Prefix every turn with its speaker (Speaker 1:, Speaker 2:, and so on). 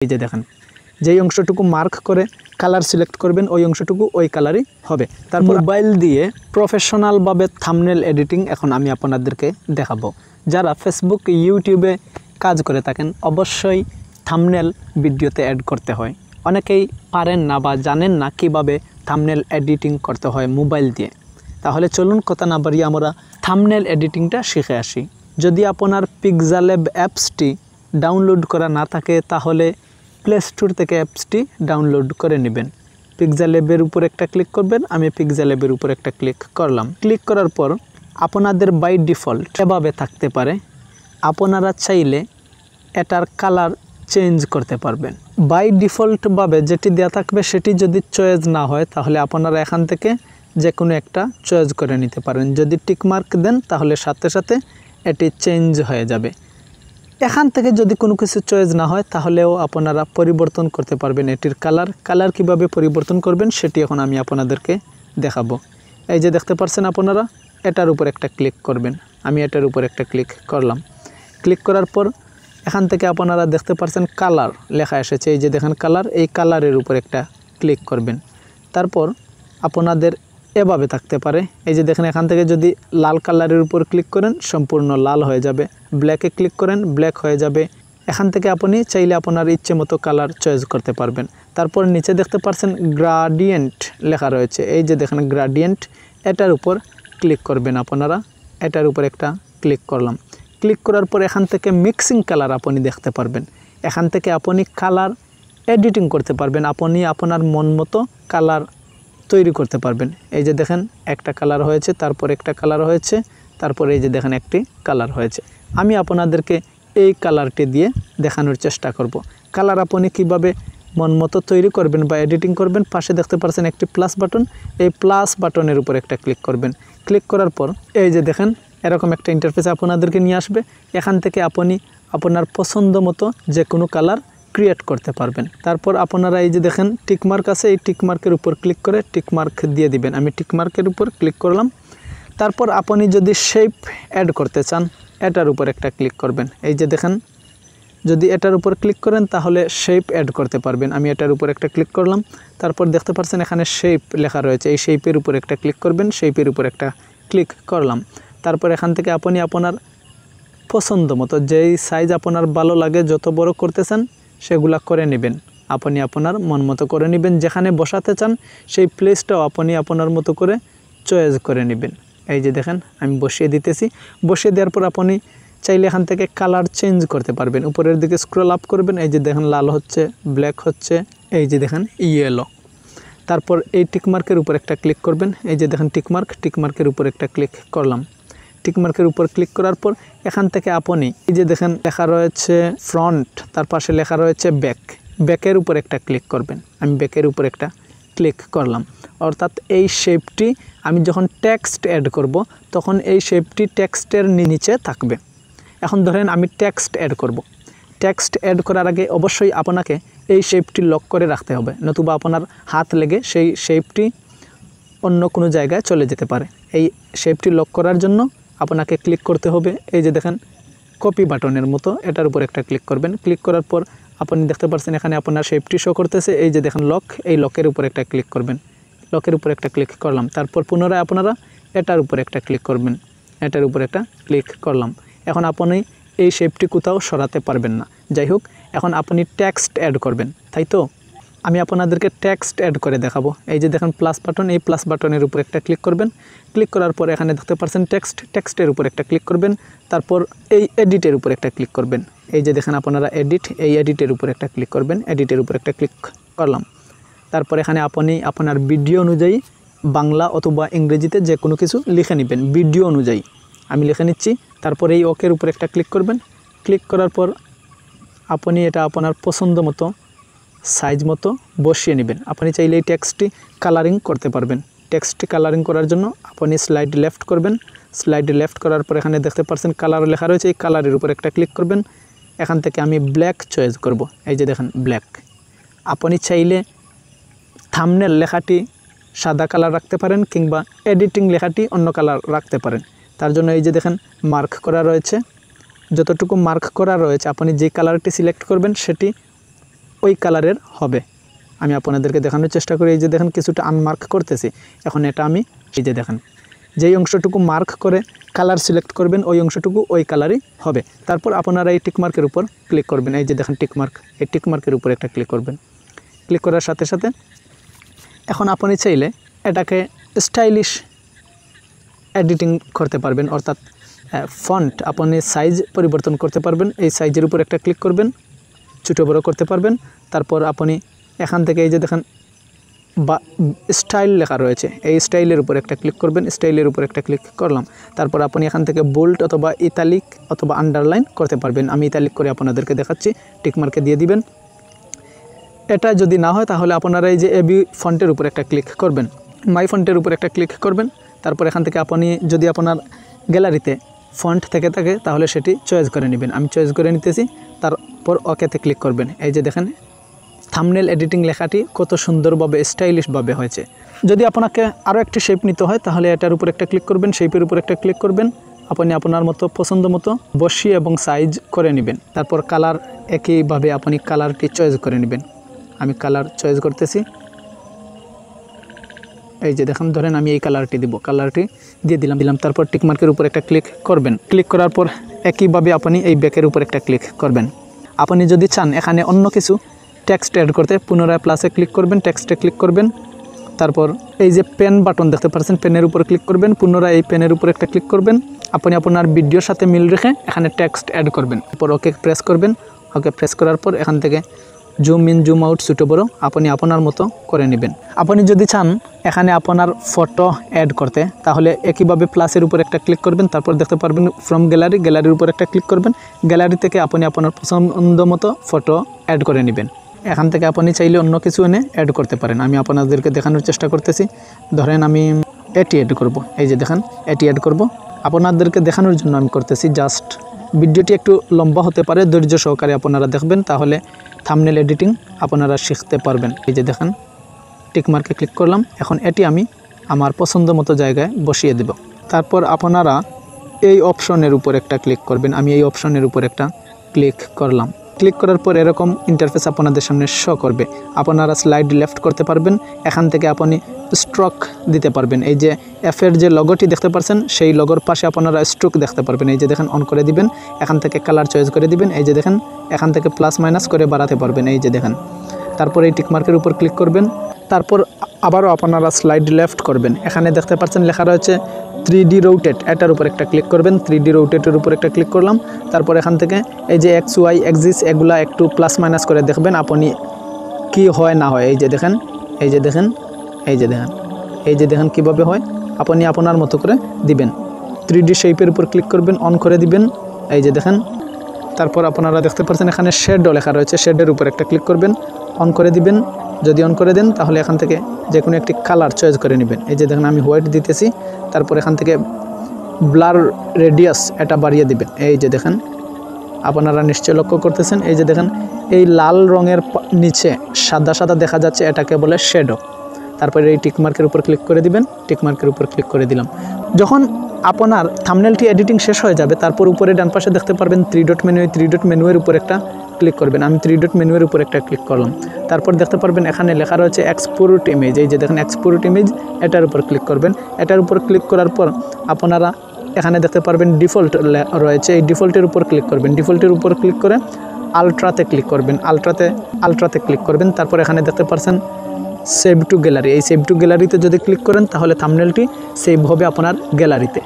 Speaker 1: এই যে দেখেন যেই অংশটুকু মার্ক করে কালার সিলেক্ট করবেন ওই অংশটুকু ওই কালারই হবে। তারপর মোবাইল দিয়ে প্রফেশনালভাবে থাম্বনেল এডিটিং এখন আমি আপনাদেরকে দেখাবো। যারা ফেসবুক ইউটিউবে কাজ করে থাকেন অবশ্যই থাম্বনেল ভিডিওতে অ্যাড করতে হয়। অনেকেই পারেন না বা জানেন না কিভাবে থাম্বনেল এডিটিং করতে হয় মোবাইল দিয়ে। তাহলে চলুন কথা না বাড়িয়ে আমরা থাম্বনেল এডিটিংটা শিখে আসি। যদি আপনার পিক্সালেব অ্যাপসটি ডাউনলোড করা না থাকে তাহলে প্লে স্টোর থেকে অ্যাপসটি ডাউনলোড করে নেবেন। পিক্সালেবের উপর একটা ক্লিক করবেন। আমি পিক্সালেবের উপর একটা ক্লিক করলাম। ক্লিক করার পর আপনাদের বাই ডিফল্ট এভাবে থাকতে পারে। আপনারা চাইলে এটার কালার চেঞ্জ করতে পারবেন। বাই ডিফল্টভাবে যেটি দেওয়া থাকবে সেটি যদি চয়েস না হয় তাহলে আপনারা এখান থেকে যে কোনো একটা চয়েস করে নিতে পারেন। যদি টিকমার্ক দেন তাহলে সাথে সাথে এটি চেঞ্জ হয়ে যাবে। এখান থেকে যদি কোনো কিছু চয়েস না হয় তাহলেও আপনারা পরিবর্তন করতে পারবেন এটির কালার কিভাবে পরিবর্তন করবেন সেটি এখন আমি আপনাদেরকে দেখাবো। এই যে দেখতে পাচ্ছেন আপনারা এটার উপর একটা ক্লিক করবেন। আমি এটার উপর একটা ক্লিক করলাম। ক্লিক করার পর এখান থেকে আপনারা দেখতে পাচ্ছেন কালার লেখা এসেছে। এই যে দেখেন কালার, এই কালারের উপর একটা ক্লিক করবেন। তারপর আপনাদের এভাবে থাকতে পারে। এই যে দেখেন এখান থেকে যদি লাল কালারের উপর ক্লিক করেন সম্পূর্ণ লাল হয়ে যাবে। ব্ল্যাকে ক্লিক করেন ব্ল্যাক হয়ে যাবে। এখান থেকে আপনি চাইলে আপনার ইচ্ছে মতো কালার চয়েস করতে পারবেন। তারপর নিচে দেখতে পাচ্ছেন গ্রাডিয়েন্ট লেখা রয়েছে। এই যে দেখেন গ্রাডিয়েন্ট, এটার উপর ক্লিক করবেন আপনারা। এটার উপর একটা ক্লিক করলাম। ক্লিক করার পর এখান থেকে মিক্সিং কালার আপনি দেখতে পারবেন। এখান থেকে আপনি কালার এডিটিং করতে পারবেন। আপনি আপনার মন মতো কালার তৈরি করতে পারবেন। এই যে দেখেন একটা কালার হয়েছে, তারপর একটা কালার হয়েছে, তারপর এই যে দেখেন একটি কালার হয়েছে। আমি আপনাদেরকে এই কালারটি দিয়ে দেখানোর চেষ্টা করব। কালার আপনি কিভাবে মন মতো তৈরি করবেন বা এডিটিং করবেন। পাশে দেখতে পাচ্ছেন একটি প্লাস বাটন, এই প্লাস বাটনের উপর একটা ক্লিক করবেন। ক্লিক করার পর এই যে দেখেন এরকম একটা ইন্টারফেস আপনাদেরকে নিয়ে আসবে। এখান থেকে আপনি আপনার পছন্দ মতো যে কোনো কালার ক্রিয়েট করতে পারবেন। তারপর আপনারা এই যে দেখেন টিকমার্ক আছে, এই টিকমার্কের উপর ক্লিক করে টিকমার্ক দিয়ে দিবেন। আমি টিকমার্কের উপর ক্লিক করলাম। তারপর আপনি যদি শেপ অ্যাড করতে চান এটার উপর একটা ক্লিক করবেন। এই যে দেখেন যদি এটার উপর ক্লিক করেন তাহলে শেপ অ্যাড করতে পারবেন। আমি এটার উপর একটা ক্লিক করলাম। তারপর দেখতে পাচ্ছেন এখানে শেপ লেখা রয়েছে। এই শেপের উপর একটা ক্লিক করবেন। শেপের উপর একটা ক্লিক করলাম। তারপর এখান থেকে আপনি আপনার পছন্দ মতো যেই সাইজ আপনার ভালো লাগে যত বড় করতে চান সেগুলা করে নেবেন। আপনি আপনার মন মতো করে নেবেন। যেখানে বসাতে চান সেই প্লেসটাও আপনি আপনার মতো করে চয়েস করে নেবেন। এই যে দেখেন আমি বসিয়ে দিতেছি। বসিয়ে দেওয়ার পর আপনি চাইলে এখান থেকে কালার চেঞ্জ করতে পারবেন। উপরের দিকে স্ক্রল আপ করবেন। এই যে দেখেন লাল হচ্ছে, ব্ল্যাক হচ্ছে, এই যে দেখেন ইয়েলো। তারপর এই টিকমার্কের উপর একটা ক্লিক করবেন। এই যে দেখেন টিকমার্কের উপর একটা ক্লিক করলাম। টিকমার্কের উপর ক্লিক করার পর এখান থেকে আপনি এই যে দেখেন লেখা রয়েছে ফ্রন্ট, তার পাশে লেখা রয়েছে ব্যাকের উপর একটা ক্লিক করবেন। আমি ব্যাকের উপর একটা ক্লিক করলাম। অর্থাৎ এই শেপটি আমি যখন টেক্সট অ্যাড করব তখন এই শেপটি টেক্সটের নিচে থাকবে। এখন ধরেন আমি টেক্সট অ্যাড করব। টেক্সট অ্যাড করার আগে অবশ্যই আপনাকে এই শেপটি লক করে রাখতে হবে, নতুবা আপনার হাত লেগে সেই শেপটি অন্য কোনো জায়গায় চলে যেতে পারে। এই শেপটি লক করার জন্য আপনাকে ক্লিক করতে হবে। এই যে দেখেন কপি বাটনের মতো এটার উপর একটা ক্লিক করবেন। ক্লিক করার পর আপনি দেখতে পাচ্ছেন এখানে আপনার শেপটি শো করতেছে। এই যে দেখেন লক, এই লকের উপর একটা ক্লিক করবেন। লকের উপর একটা ক্লিক করলাম। তারপর পুনরায় আপনারা এটার উপর একটা ক্লিক করবেন। এটার উপর একটা ক্লিক করলাম। এখন আপনি এই শেপটি কোথাও সরাতে পারবেন না। যাই হোক, এখন আপনি টেক্সট অ্যাড করবেন, তাই তো? আমি আপনাদেরকে টেক্সট অ্যাড করে দেখাবো। এই যে দেখেন প্লাস বাটন, এই প্লাস বাটনের উপর একটা ক্লিক করবেন। ক্লিক করার পর এখানে দেখতে পাচ্ছেন টেক্সটের উপর একটা ক্লিক করবেন। তারপর এই এডিটের উপর একটা ক্লিক করবেন। এই যে দেখেন আপনারা এডিট, এই এডিটের উপর একটা ক্লিক করবেন। এডিটের উপর একটা ক্লিক করলাম। তারপর এখানে আপনি আপনার ভিডিও অনুযায়ী বাংলা অথবা ইংরেজিতে যে কোনো কিছু লিখে নেবেন ভিডিও অনুযায়ী। আমি লিখে নিচ্ছি। তারপর এই ওকের উপর একটা ক্লিক করবেন। ক্লিক করার পর আপনি এটা আপনার পছন্দ মতো সাইজ মতো বসিয়ে নেবেন। আপনি চাইলে এই টেক্সটটি কালারিং করতে পারবেন। টেক্সটটি কালারিং করার জন্য আপনি স্লাইড লেফট করবেন। স্লাইড লেফট করার পর এখানে দেখতে পাচ্ছেন কালার লেখা রয়েছে, এই কালারের উপর একটা ক্লিক করবেন। এখান থেকে আমি ব্ল্যাক চয়েস করব। এই যে দেখেন ব্ল্যাক। আপনি চাইলে থাম্বনেল লেখাটি সাদা কালার রাখতে পারেন কিংবা এডিটিং লেখাটি অন্য কালার রাখতে পারেন। তার জন্য এই যে দেখেন মার্ক করা রয়েছে। যতটুকু মার্ক করা রয়েছে আপনি যে কালারটি সিলেক্ট করবেন সেটি ওই কালারের হবে। আমি আপনাদেরকে দেখানোর চেষ্টা করি। এই যে দেখেন কিছুটা আনমার্ক করতেছি। এখন এটা আমি এই যে দেখেন যেই অংশটুকু মার্ক করে কালার সিলেক্ট করবেন ওই অংশটুকু ওই কালারই হবে। তারপর আপনারা এই টিকমার্কের উপর ক্লিক করবেন। এই যে দেখেন টিকমার্ক, এই টিকমার্কের উপর একটা ক্লিক করবেন। ক্লিক করার সাথে সাথে এখন আপনি চাইলে এটাকে স্টাইলিশ এডিটিং করতে পারবেন, অর্থাৎ ফন্ট আপনি সাইজ পরিবর্তন করতে পারবেন। এই সাইজের উপর একটা ক্লিক করবেন, ছোটো বড়ো করতে পারবেন। তারপর আপনি এখান থেকে এই যে দেখেন বা স্টাইল লেখা রয়েছে, এই স্টাইলের উপর একটা ক্লিক করবেন। স্টাইলের উপর একটা ক্লিক করলাম। তারপর আপনি এখান থেকে বোল্ড অথবা ইতালিক অথবা আন্ডারলাইন করতে পারবেন। আমি ইতালিক করে আপনাদেরকে দেখাচ্ছি। টিকমার্কে দিয়ে দিবেন। এটা যদি না হয় তাহলে আপনারা এই যে এবি ফন্টের উপর একটা ক্লিক করবেন, মাই ফন্টের উপর একটা ক্লিক করবেন। তারপর এখান থেকে আপনি যদি আপনার গ্যালারিতে ফন্ট থেকে থাকে তাহলে সেটি চয়েস করে নেবেন। আমি চয়েস করে নিতেছি। তারপর ওকেতে ক্লিক করবেন। এই যে দেখেন থাম্বনেল এডিটিং লেখাটি কত সুন্দরভাবে স্টাইলিশভাবে হয়েছে। যদি আপনাকে আরও একটি শেপ নিতে হয় তাহলে এটার উপর একটা ক্লিক করবেন, শেপের উপর একটা ক্লিক করবেন। আপনি আপনার মতো পছন্দ মতো বসিয়ে এবং সাইজ করে নেবেন। তারপর কালার একইভাবে আপনি কালারটি চয়েস করে নেবেন। আমি কালার চয়েস করতেছি। এই যে দেখেন ধরেন আমি এই কালারটি দিব, কালারটি দিয়ে দিলাম। তারপর টিকমার্কের উপর একটা ক্লিক করবেন। ক্লিক করার পর একইভাবে আপনি এই ব্যাকের উপর একটা ক্লিক করবেন। আপনি যদি চান এখানে অন্য কিছু টেক্সট অ্যাড করতে পুনরায় প্লাসে ক্লিক করবেন, টেক্সটে ক্লিক করবেন। তারপর এই যে পেন বাটন দেখতে পাচ্ছেন, পেনের উপর ক্লিক করবেন। পুনরায় এই পেনের উপর একটা ক্লিক করবেন। আপনি আপনার ভিডিওর সাথে মিল রেখে এখানে টেক্সট অ্যাড করবেন। তারপর ওকে প্রেস করবেন। ওকে প্রেস করার পর এখান থেকে জুম ইন জুম আউট ছোটো বড়ো আপনি আপনার মতো করে নেবেন। আপনি যদি চান এখানে আপনার ফটো অ্যাড করতে তাহলে একইভাবে প্লাসের উপর একটা ক্লিক করবেন। তারপর দেখতে পারবেন ফ্রম গ্যালারি, গ্যালারির উপর একটা ক্লিক করবেন। গ্যালারি থেকে আপনি আপনার পছন্দ মতো ফটো অ্যাড করে নেবেন। এখান থেকে আপনি চাইলে অন্য কিছু এনে অ্যাড করতে পারেন। আমি আপনাদেরকে দেখানোর চেষ্টা করতেছি। ধরেন আমি এটি অ্যাড করব। এই যে দেখেন এটি অ্যাড করব। আপনাদেরকে দেখানোর জন্য আমি করতেছি। জাস্ট ভিডিওটি একটু লম্বা হতে পারে, ধৈর্য সহকারে আপনারা দেখবেন, তাহলে থাম্বনেল এডিটিং আপনারা শিখতে পারবেন। এই যে দেখেন টিকমার্কে ক্লিক করলাম। এখন এটি আমি আমার পছন্দ মতো জায়গায় বসিয়ে দেব। তারপর আপনারা এই অপশনের উপর একটা ক্লিক করবেন। আমি এই অপশনের উপর একটা ক্লিক করলাম। ক্লিক করার পর এরকম ইন্টারফেস আপনাদের সামনে শো করবে। আপনারা স্লাইড লেফট করতে পারবেন। এখান থেকে আপনি স্ট্রোক দিতে পারবেন। এই যে এফের যে লগোটি দেখতে পাচ্ছেন সেই লগোর পাশে আপনারা স্ট্রোক দেখতে পারবেন। এই যে দেখেন অন করে দিবেন। এখান থেকে কালার চয়েস করে দিবেন। এই যে দেখেন এখান থেকে প্লাস মাইনাস করে বাড়াতে পারবেন। এই যে দেখেন। তারপর এই টিকমার্কের উপর ক্লিক করবেন। তারপর আবারও আপনারা স্লাইড লেফট করবেন। এখানে দেখতে পাচ্ছেন লেখা রয়েছে 3D রোটেট, এটার উপর একটা ক্লিক করবেন। 3D রোটেটের উপর একটা ক্লিক করলাম। তারপর এখান থেকে এই যে এক্স ওয়াই এক্সিস এগুলা একটু প্লাস মাইনাস করে দেখবেন আপনি কি হয় না হয়। এই যে দেখেন, এই যে দেখেন, এই যে দেখেন, এই যে দেখেন কীভাবে হয়। আপনি আপনার মতো করে দিবেন। 3D শেপের উপর ক্লিক করবেন, অন করে দিবেন। এই যে দেখেন। তারপর আপনারা দেখতে পাচ্ছেন এখানে শেডও লেখা রয়েছে, শেডের উপর একটা ক্লিক করবেন, অন করে দিবেন। যদি অন করে দেন তাহলে এখান থেকে যে কোনো একটি কালার চয়েস করে নেবেন। এই যে দেখেন আমি হোয়াইট দিতেছি। তারপর এখান থেকে ব্লার রেডিয়াস এটা বাড়িয়ে দিবেন। এই যে দেখেন আপনারা নিশ্চয় লক্ষ্য করতেছেন। এই যে দেখেন এই লাল রঙের নিচে সাদা সাদা দেখা যাচ্ছে, এটাকে বলে শ্যাডো। তারপরে এই টিকমার্কের উপর ক্লিক করে দিবেন। টিকমার্কের উপর ক্লিক করে দিলাম। যখন আপনার থাম্বনেলটি এডিটিং শেষ হয়ে যাবে তারপর উপরে ডান পাশে দেখতে পারবেন 3 ডট মেনু। এই 3 ডট মেনুয়ের উপর একটা ক্লিক করবেন। আমি 3 ডট মেনুয়ের উপর একটা ক্লিক করলাম। তারপর দেখতে পারবেন এখানে লেখা রয়েছে এক্সপোর্ট ইমেজ। এই যে দেখেন এক্সপোর্ট ইমেজ, এটার উপর ক্লিক করবেন। এটার উপর ক্লিক করার পর আপনারা এখানে দেখতে পারবেন ডিফল্ট রয়েছে, এই ডিফল্টের উপর ক্লিক করবেন। ডিফল্টের উপর ক্লিক করে আলট্রাতে ক্লিক করবেন। আলট্রাতে ক্লিক করবেন। তারপর এখানে দেখতে পাচ্ছেন সেভ টু গ্যালারি। এই সেভ টু গ্যালারিতে যদি ক্লিক করেন তাহলে থাম্বনেলটি সেভ হবে আপনার গ্যালারিতে।